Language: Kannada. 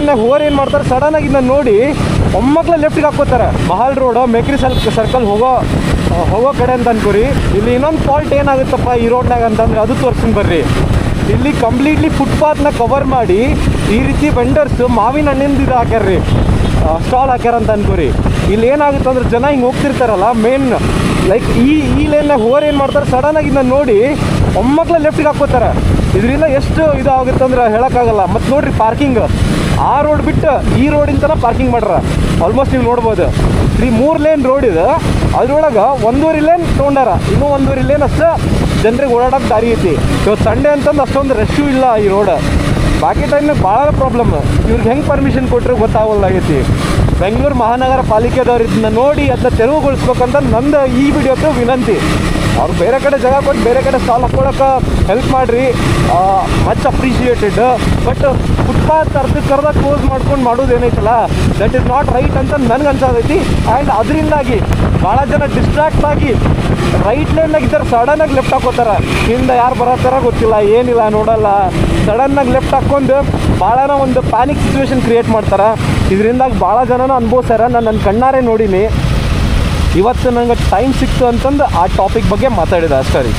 ಲೈನ್ನಾಗ ಹೋರ್ ಏನು ಮಾಡ್ತಾರೆ, ಸಡನ್ನಾಗಿ ಇದನ್ನ ನೋಡಿ ಒಮ್ಮಕ್ಳ ಲೆಫ್ಟಿಗೆ ಹಾಕ್ಕೋತಾರೆ. ಮಹಾಲ್ ರೋಡ್ ಮೇಕ್ರಿ ಸರ್ಕಲ್ ಹೋಗೋ ಕಡೆ ಅಂತ ಅನ್ಕೋರಿ. ಇಲ್ಲಿ ಇನ್ನೊಂದು ಫಾಲ್ಟ್ ಏನಾಗುತ್ತಪ್ಪ ಈ ರೋಡ್ನಾಗ ಅಂತಂದ್ರೆ ಅದು ತೋರಿಸ್ತೀನಿ ಬರ್ರಿ. ಇಲ್ಲಿ ಕಂಪ್ಲೀಟ್ಲಿ ಫುಟ್ಪಾತ್ನ ಕವರ್ ಮಾಡಿ ಈ ರೀತಿ ವೆಂಡರ್ಸ್ ಮಾವಿನ ಹಣ್ಣಿಂದ ಇದು ಹಾಕ್ಯಾರ್ರಿ, ಸ್ಟಾಲ್ ಹಾಕ್ಯಾರ ಅಂತ ಅನ್ಕೋರಿ. ಇಲ್ಲಿ ಏನಾಗುತ್ತೆ ಅಂದ್ರೆ ಜನ ಹಿಂಗೆ ಹೋಗ್ತಿರ್ತಾರಲ್ಲ, ಮೇನ್ ಲೈಕ್ ಈ ಲೈನ್ನಾಗ ಹೋರ್ ಏನು ಮಾಡ್ತಾರೆ, ಸಡನ್ನಾಗಿ ಇದನ್ನ ನೋಡಿ ಒಮ್ಮಕ್ಳ ಲೆಫ್ಟಿಗೆ ಹಾಕ್ಕೋತಾರೆ. ಇದರಿಂದ ಎಷ್ಟು ಇದಾಗುತ್ತೆ ಅಂದ್ರೆ ಹೇಳೋಕ್ಕಾಗಲ್ಲ. ಮತ್ತು ನೋಡಿರಿ ಪಾರ್ಕಿಂಗ್, ಆ ರೋಡ್ ಬಿಟ್ಟು ಈ ರೋಡಿಂದನ ಪಾರ್ಕಿಂಗ್ ಮಾಡ್ರ. ಆಲ್ಮೋಸ್ಟ್ ನೀವು ನೋಡ್ಬೋದು 3 ಲೇನ್ ರೋಡ್ ಇದೆ, ಅದ್ರೊಳಗೆ 1.5 ಲೇನ್ ತೊಗೊಂಡಾರ. ಇನ್ನೂ 1.5 ಲೇನ್ ಅಷ್ಟು ಜನರಿಗೆ ಓಡಾಡೋಕೆ ದಾರಿ ಐತಿ. ಇವತ್ತು ಸಂಡೇ ಅಂತಂದು ಅಷ್ಟೊಂದು ರಶ್ಶು ಇಲ್ಲ ಈ ರೋಡ್. ಬಾಕಿ ಟೈಮ್ನಾಗ ಭಾಳ ಪ್ರಾಬ್ಲಮ್. ಇವ್ರಿಗೆ ಹೆಂಗೆ ಪರ್ಮಿಷನ್ ಕೊಟ್ಟರೆ ಗೊತ್ತಾಗಲ್ಲಾಗೈತಿ. ಬೆಂಗಳೂರು ಮಹಾನಗರ ಪಾಲಿಕೆದವ್ರು ಇದನ್ನ ನೋಡಿ ಅದನ್ನ ತೆರವುಗೊಳಿಸ್ಬೇಕಂತ ನಂದು ಈ ವಿಡಿಯೋಕ್ಕೆ ವಿನಂತಿ. ಅವ್ರು ಬೇರೆ ಕಡೆ ಜಾಗ ಕೊಟ್ಟು ಬೇರೆ ಕಡೆ ಸ್ಟಾಲ್ ಹಾಕ್ಕೊಳಕ್ಕೆ ಹೆಲ್ಪ್ ಮಾಡಿರಿ, ಮಚ್ ಅಪ್ರಿಷಿಯೇಟೆಡ್. ಬಟ್ ಫುಟ್ಪಾತ್ ಅರ್ಧಕ್ಕೆ ಕ್ಲೋಸ್ ಮಾಡ್ಕೊಂಡು ಮಾಡೋದು ಏನೈತಲ್ಲ, ದಟ್ ಈಸ್ ನಾಟ್ ರೈಟ್ ಅಂತ ನನಗೆ ಅನ್ಸೋದೈತಿ. ಆ್ಯಂಡ್ ಅದರಿಂದಾಗಿ ಭಾಳ ಜನ ಡಿಸ್ಟ್ರಾಕ್ಟ್ ಆಗಿ ರೈಟ್ ಲೈನ್ನಾಗ ಇದ್ದಾರೆ, ಸಡನ್ನಾಗಿ ಲೆಫ್ಟ್ ಹಾಕೋತಾರೆ. ಹಿಂದೆ ಯಾರು ಬರೋತ್ತಾರ ಗೊತ್ತಿಲ್ಲ, ಏನಿಲ್ಲ ನೋಡಲ್ಲ, ಸಡನ್ನಾಗಿ ಲೆಫ್ಟ್ ಹಾಕ್ಕೊಂಡು ಭಾಳನ ಒಂದು ಪ್ಯಾನಿಕ್ ಸಿಚುವೇಶನ್ ಕ್ರಿಯೇಟ್ ಮಾಡ್ತಾರೆ. ಇದರಿಂದಾಗಿ ಭಾಳ ಜನನ ಅನುಭವಿಸ್ಯಾರ. ನಾನು ನನ್ನ ಕಣ್ಣಾರೆ ನೋಡೀನಿ. ಇವತ್ತು ನನಗೆ ಟೈಮ್ ಸಿಕ್ತು ಅಂತಂದು ಆ ಟಾಪಿಕ್ ಬಗ್ಗೆ ಮಾತಾಡಿದೆ ಅಷ್ಟೇ ರೀ.